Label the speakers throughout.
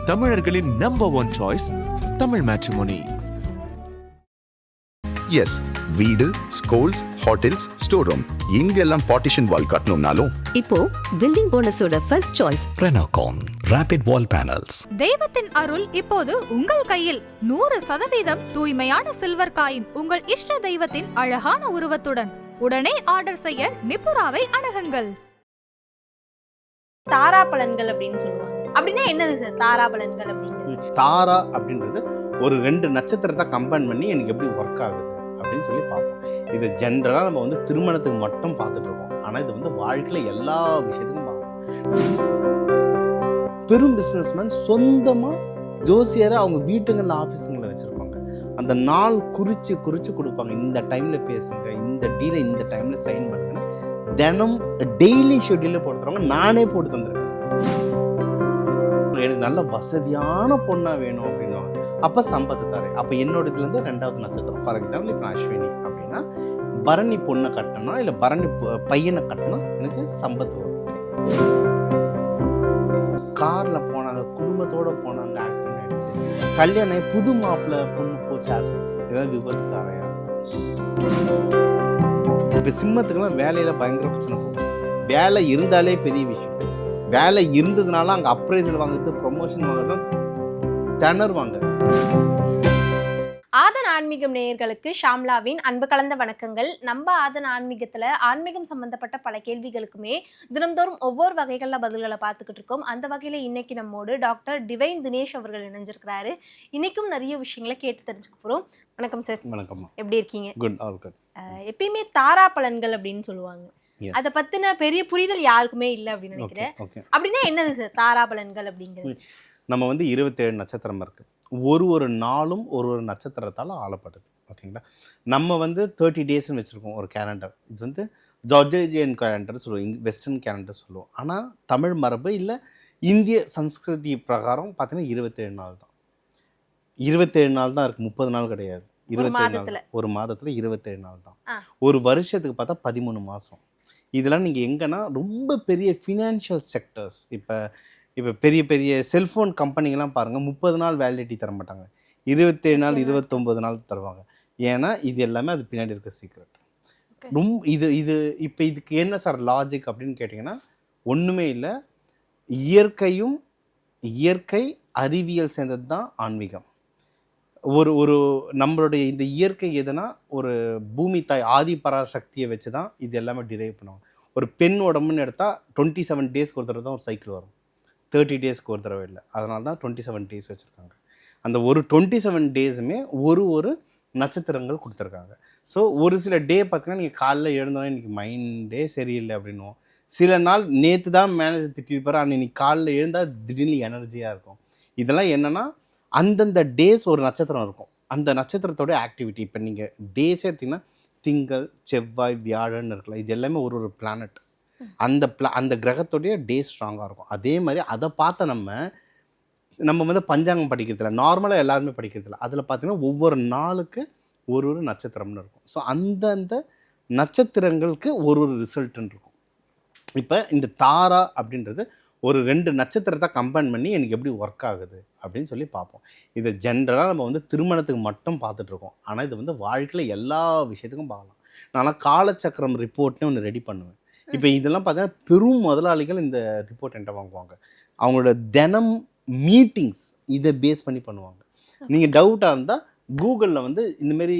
Speaker 1: தமிழர்களின் number one choice Tamil matrimony.
Speaker 2: Yes, வீடு, schools, hotels, store room இங்கெல்லாம் பார்ட்டிஷன் வால் கட்டணும்னாலும்
Speaker 3: இப்போ பில்டிங் போனஸோட first choice
Speaker 4: Renocon Rapid Wall Panels.
Speaker 5: தெய்வத்தின் அருள் இப்போது உங்கள் கையில் 100% தூய்மையான சில்வர் காயின் உங்கள் இஷ்ட தெய்வத்தின் அழகான உருவத்துடன் உடனே ஆர்டர் செய்ய நிபுராவை அணுகுங்கள்.
Speaker 6: தாரா பலன்கள் அப்படின்னு சொல்லுவாங்க. அப்படின்னா என்னது சார் தாரா பலன்கள் அப்படிங்கிறது?
Speaker 7: தாரா அப்படின்றது ஒரு 2 நட்சத்திரத்தை கம்பைன் பண்ணி எனக்கு எப்படி ஒர்க் ஆகுது அப்படின்னு சொல்லி பார்ப்போம். இது ஜென்ரலாக நம்ம வந்து திருமணத்துக்கு மட்டும் பார்த்துட்டு இருக்கோம். ஆனால் இது வந்து வாழ்க்கையில் எல்லா விஷயத்துக்கும் பார்ப்போம். பெரும் பிஸ்னஸ்மேன் சொந்தமாக ஜோசியரை அவங்க வீட்டுங்களில் ஆஃபீஸுங்களில் வச்சுருப்பாங்க. அந்த நாள் குறித்து கொடுப்பாங்க. இந்த டைமில் பேசுங்க, இந்த டீலை இந்த டைமில் சைன் பண்ணுங்கன்னு தினம் டெய்லி ஷெட்யூலில் போட்டு தருவாங்க. நானே போட்டு தந்துருக்கேன். எனக்கு நல்ல வசதியான பொண்ணாக வேணும் அப்படின்னுவாங்க. அப்போ சம்பத்து தாரேன். அப்போ என்னோட இதுலேருந்து 2வது நட்சத்திரம். ஃபார் எக்ஸாம்பிள் இப்போ அஸ்வினி அப்படின்னா பரணி பொண்ணை கட்டினா இல்லை பரணி பையனை கட்டினா எனக்கு சம்பத்து வரும். காரில் போனாங்க, குடும்பத்தோடு போனாங்க, ஆக்சிடென்ட் ஆகிடுச்சு. கல்யாணம் புது மாப்பிள்ளை பொண்ணு போச்சா, ஏதாவது விபத்து தாரையா. இப்போ சிம்மத்துக்கெல்லாம் வேலையில் பயங்கர பிரச்சனை போகும். வேலை இருந்தாலே பெரிய விஷயம். வேலை இருந்ததுனால அங்கே அப்ரைசல் வாங்குறது, ப்ரொமோஷன் வாங்குறது திணறுவாங்க.
Speaker 6: ஆதன் ஆன்மீகம் நேயர்களுக்கு ஷாம்லாவின் அன்பு கலந்த வணக்கங்கள். நம்ம ஆதன் ஆன்மீகத்தில் ஆன்மீகம் சம்பந்தப்பட்ட பல கேள்விகளுக்குமே தினம்தோறும் ஒவ்வொரு வகைகளில் பதில்களை பார்த்துக்கிட்டு இருக்கோம். அந்த வகையில் இன்னைக்கு நம்மோடு டாக்டர் டிவைன் தினேஷ் அவர்கள் இணைஞ்சிருக்கிறாரு. இன்னைக்கும் நிறைய விஷயங்களை கேட்டு தெரிஞ்சுக்க போகிறோம். வணக்கம் சார்.
Speaker 7: வணக்கம்.
Speaker 6: எப்படி இருக்கீங்க?
Speaker 7: Good, all good.
Speaker 6: எப்பயுமே தாரா பலன்கள் அப்படின்னு சொல்லுவாங்க. அதை பத்தின பெரிய புரிதல் யாருக்குமே இல்லை அப்படின்னு நினைக்கிறேன். அப்படின்னா என்னது சார் தாரா பலன்கள் அப்படிங்கிறது?
Speaker 7: நம்ம வந்து 27 நட்சத்திரம் இருக்குது. ஒரு நாளும் ஒரு நட்சத்திரத்தால் ஆளப்படுது. ஓகேங்களா? நம்ம வந்து 30 டேஸ்ன்னு வச்சுருக்கோம் ஒரு கேலண்டர். இது வந்து ஜார்ஜியன் கேலண்டர் சொல்லுவோம், வெஸ்டர்ன் கேலண்டர் சொல்லுவோம். ஆனால் தமிழ் மரபு இல்லை இந்திய சம்ஸ்கிருதி பிரகாரம் பார்த்தீங்கன்னா 27 நாள் தான். 27 நாள் தான் இருக்குது, 30 நாள் கிடையாது. 27 நாள். ஒரு மாதத்தில் 27 நாள் தான். ஒரு வருஷத்துக்கு பார்த்தா 13 மாதம். இதெல்லாம் நீங்கள் எங்கன்னா ரொம்ப பெரிய ஃபினான்ஷியல் செக்டர்ஸ், இப்போ பெரிய செல்ஃபோன் கம்பெனிங்கெலாம் பாருங்கள், 30 நாள் வேலிடிட்டி தர மாட்டாங்க, 27 நாள் 29 நாள் தருவாங்க. ஏன்னா இது எல்லாமே அது பின்னாடி இருக்க சீக்ரெட். இப்போ இதுக்கு என்ன சார் லாஜிக் அப்படின்னு கேட்டிங்கன்னா ஒன்றுமே இல்லை. இயற்கை அறிவியல் சேர்ந்தது தான் ஆன்மீகம். ஒரு நம்மளுடைய இந்த இயற்கை எதுனா ஒரு பூமி தாய் ஆதி பராசக்தியை வச்சு தான் இது எல்லாமே டிரைவ் பண்ணுவாங்க. ஒரு பெண் உடம்புன்னு எடுத்தால் 27 டேஸ்க்கு ஒரு தடவை தான் ஒரு சைக்கிள் வரும், 30 டேஸ்க்கு ஒரு தடவை இல்லை. அதனால தான் 27 டேஸ் வச்சுருக்காங்க. அந்த ஒரு 27 டேஸுமே ஒரு நட்சத்திரங்கள் கொடுத்துருக்காங்க. ஸோ ஒரு சில டே பார்த்தீங்கன்னா நீங்கள் காலைல எழுந்தோன்னே இன்றைக்கி மைண்டே சரியில்லை அப்படின்னுவோம். சில நாள் நேற்று தான் மேனேஜர் திட்டிருப்பார், ஆனால் இன்றைக்கி காலைல எழுந்தால் திடீர்னு எனர்ஜியாக இருக்கும். இதெல்லாம் என்னென்னா அந்தந்த டேஸ் ஒரு நட்சத்திரம் இருக்கும், அந்த நட்சத்திரத்தோட ஆக்டிவிட்டி. இப்போ நீங்கள் டேஸே எடுத்திங்கன்னா திங்கள், செவ்வாய், வியாழன் இருக்கலாம். இது எல்லாமே ஒரு பிளானட். அந்த கிரகத்தோடைய டே ஸ்ட்ராங்காக இருக்கும். அதே மாதிரி அதை பார்த்த நம்ம வந்து பஞ்சாங்கம் படிக்கிறதில்ல, நார்மலாக எல்லாருமே படிக்கிறதில்ல. அதில் பார்த்திங்கன்னா ஒவ்வொரு நாளுக்கு ஒரு நட்சத்திரம்னு இருக்கும். ஸோ அந்தந்த நட்சத்திரங்களுக்கு ஒரு ரிசல்ட்டுன்னு இருக்கும். இப்போ இந்த தாரா அப்படின்றது ஒரு 2 நட்சத்திரத்தை கம்பைன் பண்ணி எனக்கு எப்படி ஒர்க் ஆகுது அப்படின்னு சொல்லி பார்ப்போம். இதை ஜென்ரலாக நம்ம வந்து திருமணத்துக்கு மட்டும் பார்த்துட்ருக்கோம். ஆனால் இது வந்து வாழ்க்கையில் எல்லா விஷயத்துக்கும் பார்க்கலாம். நான் காலச்சக்கரம் ரிப்போர்ட்னு ஒன்று ரெடி பண்ணுவேன். இப்போ இதெல்லாம் பார்த்தீங்கன்னா பெரும் முதலாளிகள் இந்த ரிப்போர்ட் என்கிட்ட வாங்குவாங்க. அவங்களோட தினம் மீட்டிங்ஸ் இதை பேஸ் பண்ணி பண்ணுவாங்க. நீங்கள் டவுட்டாக இருந்தால் கூகுளில் வந்து இந்தமாரி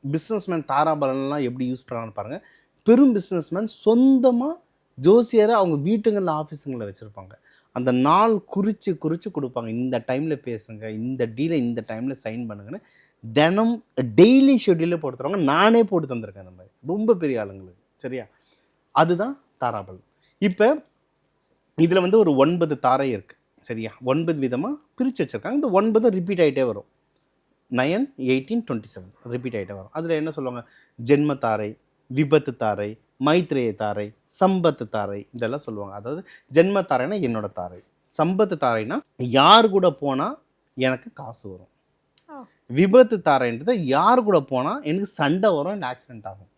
Speaker 7: பிஸ்னஸ்மேன் தாராபலன்லாம் எப்படி யூஸ் பண்ணலான்னு பாருங்கள். பெரும் பிஸ்னஸ்மேன் சொந்தமாக ஜோசியரை அவங்க வீட்டுங்களில் ஆஃபீஸுங்களில் வச்சுருப்பாங்க. அந்த நாள் குறித்து கொடுப்பாங்க. இந்த டைமில் பேசுங்க, இந்த டீலை இந்த டைமில் சைன் பண்ணுங்கன்னு தினம் டெய்லி ஷெட்யூலில் போட்டு தருவாங்க. நானே போட்டு தந்திருக்கேன் அந்த மாதிரி ரொம்ப பெரிய ஆளுங்களுக்கு. சரியா? அதுதான் தாராபலன். இப்போ இதில் வந்து ஒரு 9 தாரை இருக்குது. சரியா? 9 விதமாக பிரித்து வச்சுருக்காங்க. இந்த 9 ரிப்பீட் ஆகிட்டே வரும். 9, 18, 27 ரிப்பீட் ஆகிட்டே வரும். அதில் என்ன சொல்லுவாங்க? ஜென்ம தாரை, விபத்து தாரை, மைத்ரேய தாரை, சம்பத்து தாரை, இதெல்லாம் சொல்லுவாங்க. அதாவது ஜென்ம தாரைனா என்னோட தாரை, சம்பத்து தாரைனா யார் கூட போனால் எனக்கு காசு வரும், விபத்து தாரைன்றது யார் கூட போனால் எனக்கு சண்டை வரும், எனக்கு ஆக்சிடென்ட் ஆகும்,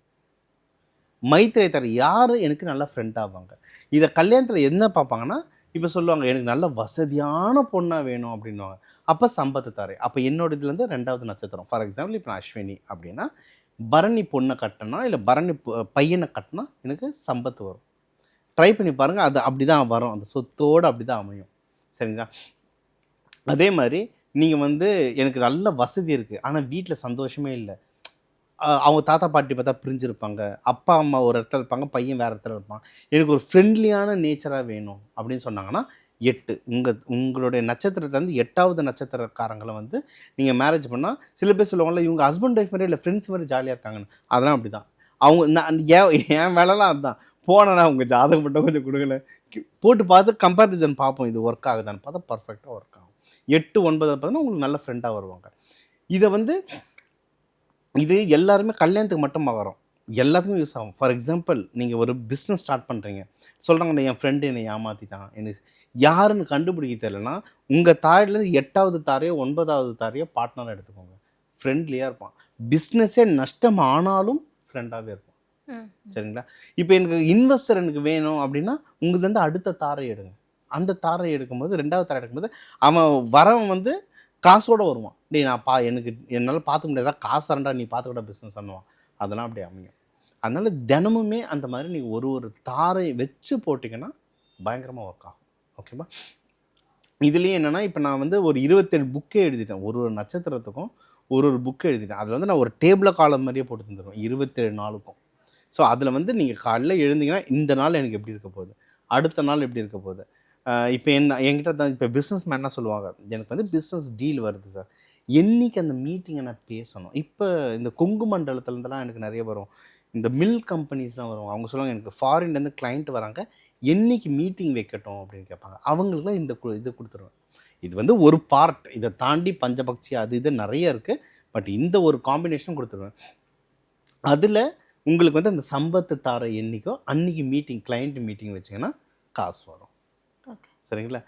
Speaker 7: மைத்ரேய தாரை யார் எனக்கு நல்லா ஃப்ரெண்ட் ஆவாங்க. இதை கல்யாணத்தில் என்ன பார்ப்பாங்கன்னா இப்போ சொல்லுவாங்க எனக்கு நல்ல வசதியான பொண்ணாக வேணும் அப்படின்வாங்க. அப்போ சம்பத்து தாரை. அப்போ என்னோட இதுலேருந்து 2வது நட்சத்திரம். ஃபார் எக்ஸாம்பிள் இப்போ நான் அஸ்வினி அப்படின்னா பரணி பொண்ணை கட்டினா இல்லை பரணி பையனை கட்டினா எனக்கு சம்பத்து வரும். ட்ரை பண்ணி பாருங்கள், அது அப்படி தான் வரும், அந்த சொத்தோடு அப்படி தான் அமையும். சரிங்களா? அதே மாதிரி நீங்கள் வந்து எனக்கு நல்ல வசதி இருக்குது ஆனால் வீட்டில் சந்தோஷமே இல்லை, அவங்க தாத்தா பாட்டி பார்த்தா பிரிஞ்சிருப்பாங்க, அப்பா அம்மா ஒரு இடத்துல இருப்பாங்க, பையன் வேறு இடத்துல இருப்பான், எனக்கு ஒரு ஃப்ரெண்ட்லியான நேச்சராக வேணும் அப்படின்னு சொன்னாங்கன்னா 8 உங்களுடைய நட்சத்திரத்துலேருந்து 8வது நட்சத்திரக்காரங்களை வந்து நீங்கள் மேரேஜ் பண்ணால் சில பேர் சொல்லுவாங்கள்ல இவங்க ஹஸ்பண்ட் ஒய்ஃப் மாதிரி இல்லை ஃப்ரெண்ட்ஸ் மாதிரி ஜாலியாக இருக்காங்கன்னு. அதெல்லாம் அப்படி தான். அவங்க என் வேலைலாம் அதுதான். போனேன்னா உங்கள் ஜாதகம் மட்டும் கொஞ்சம் கொடுக்கல, போட்டு பார்த்து கம்பேரிசன் பார்ப்போம், இது ஒர்க் ஆகுதான்னு பார்த்தா பர்ஃபெக்டாக ஒர்க் ஆகும். 8, 9 பார்த்தீங்கன்னா உங்களுக்கு நல்ல ஃப்ரெண்டாக வருவாங்க. இதை வந்து இது எல்லாருமே கல்யாணத்துக்கு மட்டும் வரும், எல்லாத்துக்கும் யூஸ் ஆகும். ஃபார் எக்ஸாம்பிள் நீங்கள் ஒரு பிஸ்னஸ் ஸ்டார்ட் பண்ணுறீங்க, சொல்கிறாங்க என் ஃப்ரெண்டு என்னை ஏமாற்றிட்டான், எனக்கு யாருன்னு கண்டுபிடிக்க தெரியலனா உங்கள் தாயிலேருந்து 8வது தாரையோ 9வது தாரையோ பார்ட்னராக எடுத்துக்கோங்க. ஃப்ரெண்ட்லியாக இருப்பான், பிஸ்னஸே நஷ்டம் ஆனாலும் ஃப்ரெண்டாகவே இருப்பான். சரிங்களா? இப்போ எனக்கு இன்வெஸ்டர் எனக்கு வேணும் அப்படின்னா உங்கள்லேருந்து அடுத்த தாரை எடுங்க. அந்த தாரை எடுக்கும்போது 2வது தாரை எடுக்கும்போது அவன் வரவன் வந்து காசோடு வருவான். டேய் நான் எனக்கு என்னால் பார்த்துக்க முடியாதா, காசு தரண்டா நீ பார்த்துக்கூட பிஸ்னஸ் பண்ணுவான். அதெல்லாம் அப்படி அமையும். அதனால் தினமுமே அந்த மாதிரி நீங்கள் ஒரு தாரை வச்சு போட்டிங்கன்னா பயங்கரமாக ஒர்க் ஆகும். ஓகேவா? இதுலேயே என்னென்னா இப்போ நான் வந்து ஒரு 27 புக்கே எழுதிட்டேன், ஒரு நட்சத்திரத்துக்கும் ஒரு புக்கு எழுதிட்டேன். அதில் வந்து நான் ஒரு டேபிளில் காலம் மாதிரியே போட்டு தந்துடுவேன் 27 நாளுக்கும். ஸோ அதில் வந்து நீங்கள் காலையில் எழுந்தீங்கன்னா இந்த நாள் எனக்கு எப்படி இருக்க போகுது, அடுத்த நாள் எப்படி இருக்க போகுது. இப்போ என்கிட்ட தான் இப்போ பிஸ்னஸ் மேன்னா சொல்லுவாங்க, எனக்கு வந்து பிஸ்னஸ் டீல் வருது சார், என்றைக்கு அந்த மீட்டிங்கை நான் பேசணும். இப்போ இந்த கொங்கு மண்டலத்துலேருந்துலாம் எனக்கு நிறைய வரும், இந்த மில் கம்பெனிஸ்லாம் வரும், அவங்க சொல்லுவாங்க எனக்கு ஃபாரின்லேருந்து கிளைண்ட் வராங்க, என்றைக்கு மீட்டிங் வைக்கட்டும் அப்படின்னு கேட்பாங்க. அவங்களுக்குலாம் இது கொடுத்துருவேன். இது வந்து ஒரு பார்ட், இதை தாண்டி பஞ்சபக்ஷி அது இது நிறைய இருக்குது, பட் இந்த ஒரு காம்பினேஷன் கொடுத்துருவேன். அதில் உங்களுக்கு வந்து அந்த சம்பத்து தார என்றைக்கோ அன்றைக்கி மீட்டிங் கிளைண்ட் மீட்டிங் வச்சிங்கன்னா காசு வரும். சரிங்களா?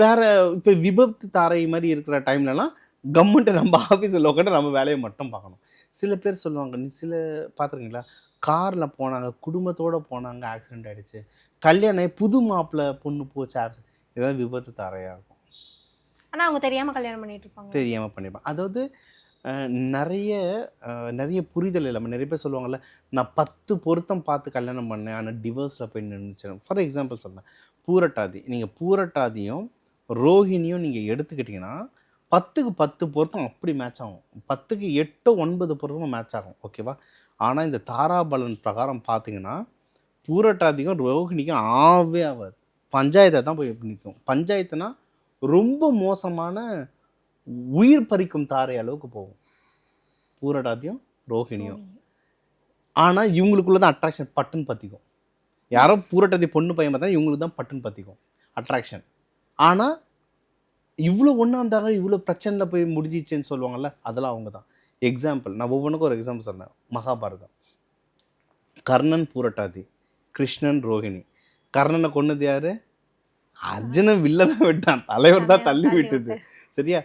Speaker 7: வேறு இப்போ விபத்து தாரை மாதிரி இருக்கிற டைம்லலாம் கவர்மெண்ட்டை நம்ம ஆஃபீஸில் உட்காந்து நம்ம வேலையை மட்டும் பார்க்கணும். சில பேர் சொல்லுவாங்க, நீ சில பார்த்துருக்கீங்களா, காரில் போனாங்க, குடும்பத்தோடு போனாங்க, ஆக்சிடெண்ட் ஆகிடுச்சு, கல்யாணம் புது மாப்பிள்ளை பொண்ணு போச்சு, இதெல்லாம் விபத்து தாரையாக இருக்கும்.
Speaker 6: ஆனால் அவங்க தெரியாமல் கல்யாணம் பண்ணிட்டு இருப்பாங்க,
Speaker 7: தெரியாமல் பண்ணிப்பாங்க. அதாவது நிறைய புரிதல் இல்லாமல் நிறைய பேர் சொல்லுவாங்கள்ல, நான் 10 பொருத்தம் பார்த்து கல்யாணம் பண்ணேன் ஆனால் டிவோர்ஸில் போய் நின்றுச்சேன். ஃபார் எக்ஸாம்பிள் சொன்னேன், பூரட்டாதி, நீங்கள் பூரட்டாதியும் ரோஹிணியும் நீங்கள் எடுத்துக்கிட்டிங்கன்னா 10க்கு 10 பொருத்தம் அப்படி மேட்ச் ஆகும், 10க்கு 8, 9 பொருத்தமும் மேட்ச் ஆகும். ஓகேவா? ஆனால் இந்த தாராபலன் பிரகாரம் பார்த்தீங்கன்னா பூரட்டாதிக்கும் ரோஹிணிக்கும் ஆகவே ஆகாது, பஞ்சாயத்தை தான் போய் நிற்கும். பஞ்சாயத்துனா ரொம்ப மோசமான உயிர் பறிக்கும் தாரை அளவுக்கு போகும் பூரட்டாதியும் ரோஹிணியும். ஆனால் இவங்களுக்குள்ள தான் அட்ராக்ஷன் பட்டுன்னு பற்றிக்கும். யாரோ பூரட்டாதி பொண்ணு பையன் பார்த்தா இவங்களுக்கு தான் பட்டுன்னு பற்றிக்கும் அட்ராக்ஷன். ஆனால் இவ்வளோ ஒன்றாந்தாக இவ்வளோ பிரச்சனையில் போய் முடிஞ்சிச்சேன்னு சொல்லுவாங்கள்ல, அதெல்லாம் அவங்க தான். எக்ஸாம்பிள் நான் ஒவ்வொன்றுக்கும் ஒரு எக்ஸாம்பிள் சொன்னேன். மகாபாரதம், கர்ணன் பூரட்டாதி, கிருஷ்ணன் ரோஹிணி. கர்ணனை கொன்னது யார்? அர்ஜுனன் வில்ல தான் விட்டான், தலைவர் தான் தள்ளி விட்டுது. சரியா?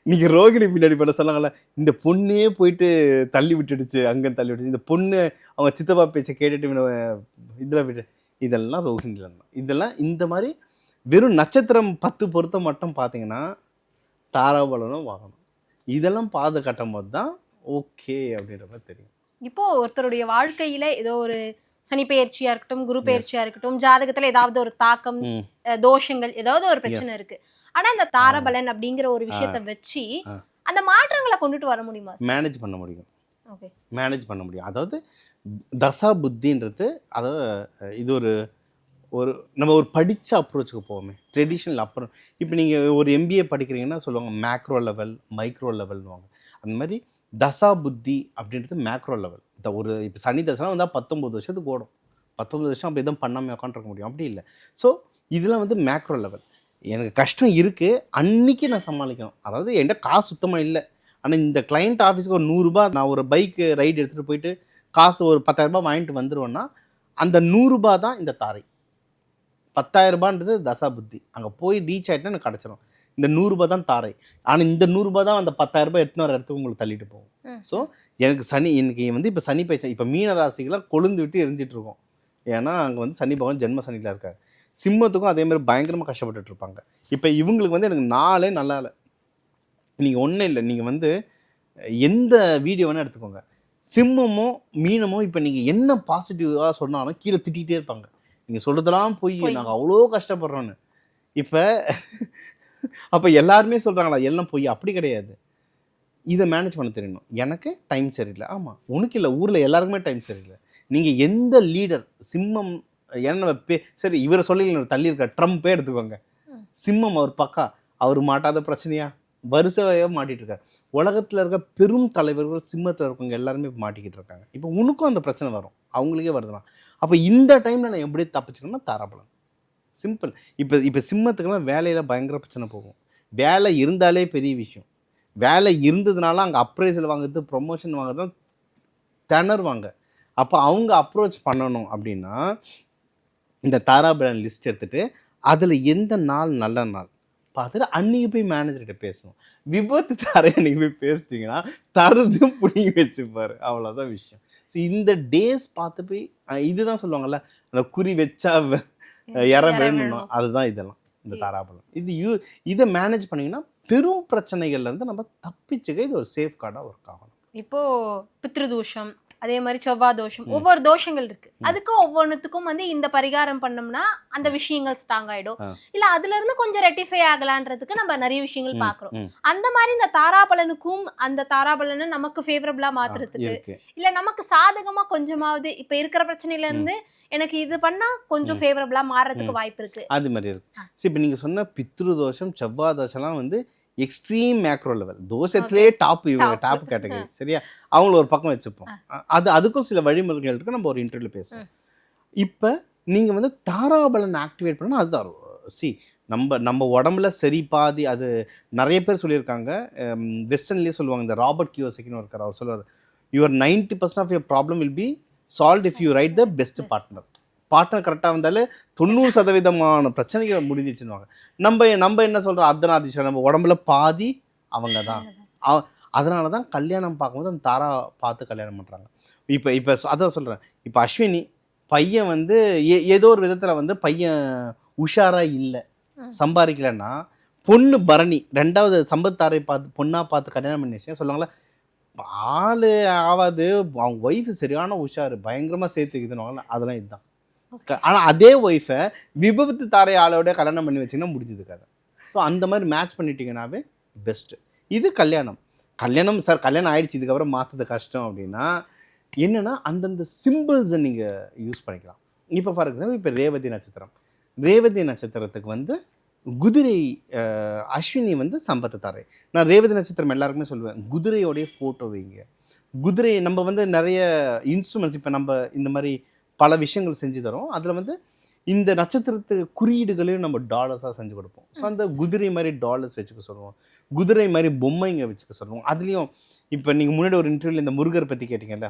Speaker 7: நீங்கள் ரோகிணி பின்னாடி பண்ண சொன்னாங்கல்ல, இந்த பொண்ணே போயிட்டு தள்ளி விட்டுடுச்சு, அங்கே தள்ளி விட்டுச்சு, இந்த பொண்ணு அவங்க சித்தப்பா பேச்சை கேட்டுட்டு இதில் விட்டு, இதெல்லாம் ரோஹிணியில் தான். இதெல்லாம் இந்த மாதிரி வெறும் நட்சத்திரம் 10 பொருத்தம் மட்டும் பார்த்தீங்கன்னா தாராபலனும் வாங்கணும். இதெல்லாம் பாதை கட்டும் போது தான் ஓகே அப்படின்ற மாதிரி தெரியும்.
Speaker 6: இப்போது ஒருத்தருடைய வாழ்க்கையில் ஏதோ ஒரு சனி பெயர்ச்சியாக இருக்கட்டும், குரு பெயர்ச்சியாக இருக்கட்டும், ஜாதகத்தில் ஏதாவது ஒரு தாக்கம், தோஷங்கள், ஏதாவது ஒரு பிரச்சனை இருக்குது. ஆனால் இந்த தாரபலன் அப்படிங்கிற ஒரு விஷயத்தை வச்சு அந்த மாற்றங்களை கொண்டுட்டு வர முடியுமா?
Speaker 7: மேனேஜ் பண்ண முடியும்.
Speaker 6: ஓகே,
Speaker 7: மேனேஜ் பண்ண முடியும். அதாவது தசா புத்தின்றது, அதாவது இது ஒரு நம்ம ஒரு படித்த அப்ரோச்சுக்கு போவோமே, ட்ரெடிஷ்னல் அப்புறம். இப்போ நீங்கள் ஒரு MBA படிக்கிறீங்கன்னா சொல்லுவாங்க மேக்ரோ லெவல், மைக்ரோ லெவல்னுவாங்க. அந்த மாதிரி தசா புத்தி அப்படின்றது மேக்ரோ லெவல். ஒரு இப்போ சனி தசைலாம் வந்தால் 19 வருஷத்துக்கு ஓடும், 19 வருஷம் அப்போ எதுவும் பண்ணாமல் உட்காந்துருக்க முடியும், அப்படி இல்லை. ஸோ இதெல்லாம் வந்து மேக்ரோ லெவல். எனக்கு கஷ்டம் இருக்குது, அன்றைக்கி நான் சமாளிக்கணும். அதாவது என்கிட்ட காசு சுத்தமாக இல்லை, ஆனால் இந்த கிளைண்ட் ஆஃபீஸுக்கு ஒரு 100 ரூபா நான் ஒரு பைக்கு ரைடு எடுத்துகிட்டு போயிட்டு காசு ஒரு 10,000 ரூபாய் வாங்கிட்டு வந்துடுவேன்னா அந்த 100 ரூபா தான் இந்த தாரை. 10,000 ரூபான்றது தசா புத்தி, அங்கே போய் ரீச் ஆகிட்டா எனக்கு கிடச்சிடும். இந்த 100 ரூபா தான் தாரை. ஆனால் இந்த 100 ரூபா தான் அந்த 10,000 ரூபாய் எடுத்துன்னு வர இடத்துக்கு உங்களுக்கு தள்ளிட்டு போகும். ஸோ எனக்கு எனக்கு வந்து இப்போ சனி பயிற்சி, இப்போ மீன ராசிகளாக கொழுந்து விட்டு எரிஞ்சிட்ருக்கோம். ஏன்னா அங்கே வந்து சனி பகவான் ஜென்ம சனியில் இருக்கார். சிம்மத்துக்கும் அதே மாதிரி பயங்கரமாக கஷ்டப்பட்டுட்டு இருப்பாங்க. இப்போ இவங்களுக்கு வந்து எனக்கு நாளே நல்லா இல்லை. நீங்கள் ஒன்றும் இல்லை, நீங்கள் வந்து எந்த வீடியோ வேணால் எடுத்துக்கோங்க, சிம்மமோ மீனமோ இப்போ நீங்கள் என்ன பாசிட்டிவாக சொன்னாலும் கீழே திட்டிகிட்டே இருப்பாங்க. நீங்கள் சொல்கிறதெல்லாம் போய் நாங்கள் அவ்வளோ கஷ்டப்படுறோன்னு. இப்போ அப்போ எல்லாருமே சொல்கிறாங்களா எல்லாம் போய்? அப்படி கிடையாது. இதை மேனேஜ் பண்ண தெரியணும். எனக்கு டைம் சரியில்லை, ஆமாம் உனக்கு இல்லை, ஊரில் எல்லாருக்குமே டைம் சரியில்லை. நீங்கள் எந்த லீடர் சிம்மம் என்ன சரி இவரை சொல்லி தள்ளி இருக்க ட்ரம்ப்பே எடுத்துக்கோங்க, சிம்மம் அவர் பக்கா, அவர் மாட்டாத பிரச்சனையா வரிசையாக மாட்டிகிட்டு இருக்காரு. உலகத்தில் இருக்க பெரும் தலைவர்கள் சிம்மத்தில் இருக்கவங்க எல்லாருமே இப்போ மாட்டிக்கிட்டு இருக்காங்க. இப்போ உனக்கும் அந்த பிரச்சனை வரும், அவங்களுக்கே வருதுலாம். அப்போ இந்த டைமில் நான் எப்படி தப்பிச்சுக்கணும்னா தாராபலம் சிம்பிள். இப்போ சிம்மத்துக்கெல்லாம் வேலையில் பயங்கர பிரச்சனை போகும். வேலை இருந்தாலே பெரிய விஷயம். வேலை இருந்ததுனால அங்கே அப்ரைசல் வாங்குறது, ப்ரொமோஷன் வாங்குறது தான் திணறுவாங்க. அப்போ அவங்க அப்ரோச் பண்ணணும் அப்படின்னா இந்த தாராபலன் லிஸ்ட் எடுத்துகிட்டு அதில் எந்த நாள் நல்ல நாள் பார்த்துட்டு அன்றைக்கி போய் மேனேஜர்கிட்ட பேசணும். விபத்து தாரை அன்றைக்கி போய் பேசிட்டிங்கன்னா தருது பிடிங்கி வச்சுப்பார், அவ்வளோதான் விஷயம். ஸோ இந்த டேஸ் பார்த்து போய் இதுதான் சொல்லுவாங்கள்ல, அந்த குறி வச்சா இற வேணும், அதுதான் இதெல்லாம் இந்த தாராபலம். இதை மேனேஜ் பண்ணிங்கன்னா பெரும் பிரச்சனைகள்லேருந்து நம்ம தப்பிச்சுக்க இது ஒரு சேஃப் கார்டாக ஒர்க் ஆகணும்.
Speaker 6: இப்போது பித்ருதோஷம், அதே மாதிரி செவ்வாய் தோஷம், ஒவ்வொரு தோஷங்கள் இருக்கு. அதுக்கும் ஒவ்வொன்றுத்துக்கும் வந்து இந்த பரிகாரம் பண்ணோம்னா அந்த விஷயங்கள் ஸ்ட்ராங் ஆயிடும், இல்ல அதுல இருந்து கொஞ்சம் ரெட்டிஃபை ஆகலான்றதுக்கு நம்ம நிறைய விஷயங்கள் பாக்குறோம். அந்த மாதிரி இந்த தாராபலனுக்கும் அந்த தாராபலனை நமக்கு ஃபேவரபிளா மாத்துறதுக்கு, இல்ல நமக்கு சாதகமா கொஞ்சமாவது இப்ப இருக்கிற பிரச்சனையில இருந்து எனக்கு இது பண்ணா கொஞ்சம் ஃபேவரபிளா மாறதுக்கு வாய்ப்பு இருக்கு, அது மாதிரி
Speaker 7: இருக்கு. இப்ப நீங்க சொன்ன பித்ரு தோஷம் செவ்வாய் தோஷம்லாம் வந்து எக்ஸ்ட்ரீம் மேக்ரோ லெவல் தோஷத்திலே டாப் கேட்டகரி, சரியா? அவங்கள ஒரு பக்கம் வச்சுப்போம். அதுக்கும் சில வழிமுறைகள் இருக்கு, நம்ம ஒரு இன்டர்வியூல பேசுவோம். இப்போ நீங்கள் வந்து தாராபலன் ஆக்டிவேட் பண்ணால் அதுதான் நம்ம உடம்புல சரி பாதி. அது நிறைய பேர் சொல்லியிருக்காங்க, வெஸ்டர்ன்லேயே சொல்லுவாங்க. இந்த ராபர்ட் கியோசகின்னு இருக்கார், அவர் சொல்லுவார், your 90% of your problem will be solve if you right the best partner. Partner கரெக்டாக வந்தாலே 90% பிரச்சனைகள் முடிஞ்சிச்சுன்னுவாங்க. நம்ம என்ன சொல்கிறோம், அர்த்தநாதீஸ்வரர், நம்ம உடம்புல பாதி அவங்க தான். அதனால தான் கல்யாணம் பார்க்கும்போது அந்த தாரா பார்த்து கல்யாணம் பண்ணுறாங்க. இப்போ அதான் சொல்கிறேன், இப்போ அஸ்வினி பையன் வந்து ஏதோ ஒரு விதத்தில் வந்து பையன் உஷாராக இல்லை, சம்பாதிக்கலைன்னா பொண்ணு பரணி ரெண்டாவது சம்பத்தாரை பொண்ணாக பார்த்து கல்யாணம் பண்ணி விஷயம் சொல்லுவாங்களே, ஆள் ஆகாது, அவங்க ஒய்ஃபு சரியான உஷாரு பயங்கரமாக சேர்த்துக்குதுன்னு, அதெல்லாம் இதுதான். ஆனால் அதே ஒய்ஃபை விபத்து தாரை ஆளோட கல்யாணம் பண்ணி வச்சிங்கன்னா முடிஞ்சது கதை. ஸோ அந்த மாதிரி மேட்ச் பண்ணிட்டீங்கன்னாவே பெஸ்ட்டு. இது கல்யாணம் சார் கல்யாணம் ஆகிடுச்சு இதுக்கப்புறம் மாற்றுறது கஷ்டம் அப்படின்னா என்னென்னா அந்தந்த சிம்பிள்ஸை நீங்கள் யூஸ் பண்ணிக்கலாம். இப்போ ஃபார் எக்ஸாம்பிள் இப்போ ரேவதி நட்சத்திரத்துக்கு வந்து குதிரை, அஸ்வினி வந்து சம்பத்து தாரை. நான் ரேவதி நட்சத்திரம் எல்லாருக்குமே சொல்லுவேன், குதிரையோடைய ஃபோட்டோ வைங்க. குதிரை நம்ம வந்து நிறைய இன்ஸ்ட்ருமெண்ட்ஸ் இப்போ நம்ம இந்த மாதிரி பல விஷயங்கள் செஞ்சு தரோம். அதில் வந்து இந்த நட்சத்திரத்து குறியீடுகளையும் நம்ம டாலர்ஸாக செஞ்சு கொடுப்போம். ஸோ அந்த குதிரை மாதிரி டாலர்ஸ் வச்சுக்க சொல்லுவோம், குதிரை மாதிரி பொம்மைங்க வச்சுக்க சொல்லுவோம். அதுலேயும் இப்போ நீங்கள் முன்னாடி ஒரு இன்டர்வியூவில் இந்த முருகர் பற்றி கேட்டிங்கல்ல,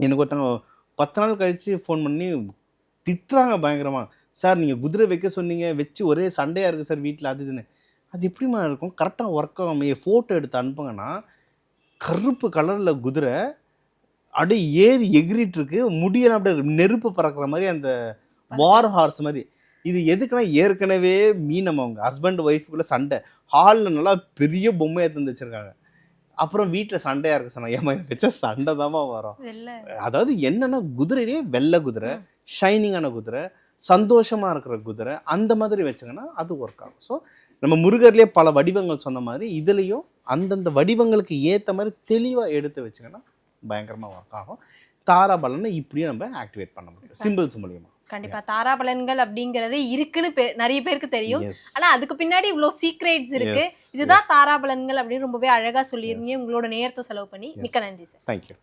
Speaker 7: எனக்கு ஒருத்தவங்க 10 நாள் கழித்து ஃபோன் பண்ணி திட்டுறாங்க பயங்கரமாக, சார் நீங்கள் குதிரை வைக்க சொன்னீங்க, வச்சு ஒரே சண்டையாக இருக்குது சார் வீட்டில், அது இதுன்னு. அது எப்படிமா இருக்கும், கரெக்டாக ஒர்க் ஆகும். ஃபோட்டோ எடுத்து அனுப்புங்கன்னா கருப்பு கலரில் குதிரை அப்படியே ஏறி எகிரிட்டு இருக்கு, முடியலாம் அப்படியே நெருப்பு பறக்கிற மாதிரி, அந்த வார் ஹார்ஸ் மாதிரி. இது எதுக்குன்னா ஏற்கனவே மீனம் அவங்க ஹஸ்பண்ட் ஒய்ஃபுக்குள்ளே சண்டை, ஹாலில் நல்லா பெரிய பொம்மையை தந்து வச்சுருக்காங்க. அப்புறம் வீட்டில் சண்டையாக இருக்குது சொன்னாங்க, ஏமா வச்சா சண்டை தான்மா வரும். அதாவது என்னென்னா குதிரையிலே வெள்ளை குதிரை, ஷைனிங்கான குதிரை, சந்தோஷமாக இருக்கிற குதிரை, அந்த மாதிரி வச்சுங்கன்னா அது ஒர்க் ஆகும். ஸோ நம்ம முருகர்லேயே பல வடிவங்கள் சொன்ன மாதிரி இதுலேயும் அந்தந்த வடிவங்களுக்கு ஏற்ற மாதிரி தெளிவாக எடுத்து வச்சுங்கன்னா பயங்கரமாக ஒர்க் ஆகும். தாராபலனை இப்படியே நம்ம ஆக்டிவேட் பண்ண முடியும் சிம்பிள்ஸ் மூலியமாக.
Speaker 6: கண்டிப்பா தாராபலன்கள் அப்படிங்கிறது இருக்குன்னு நிறைய பேருக்கு தெரியும். ஆனா அதுக்கு பின்னாடி இவ்வளவு சீக்ரெட்ஸ் இருக்கு. இதுதான் தாராபலன்கள் அப்படின்னு ரொம்பவே அழகா சொல்லியிருந்தீங்க. உங்களோட நேரத்தை செலவு பண்ணி மிக்க நன்றி சார்.
Speaker 7: தேங்க்யூ.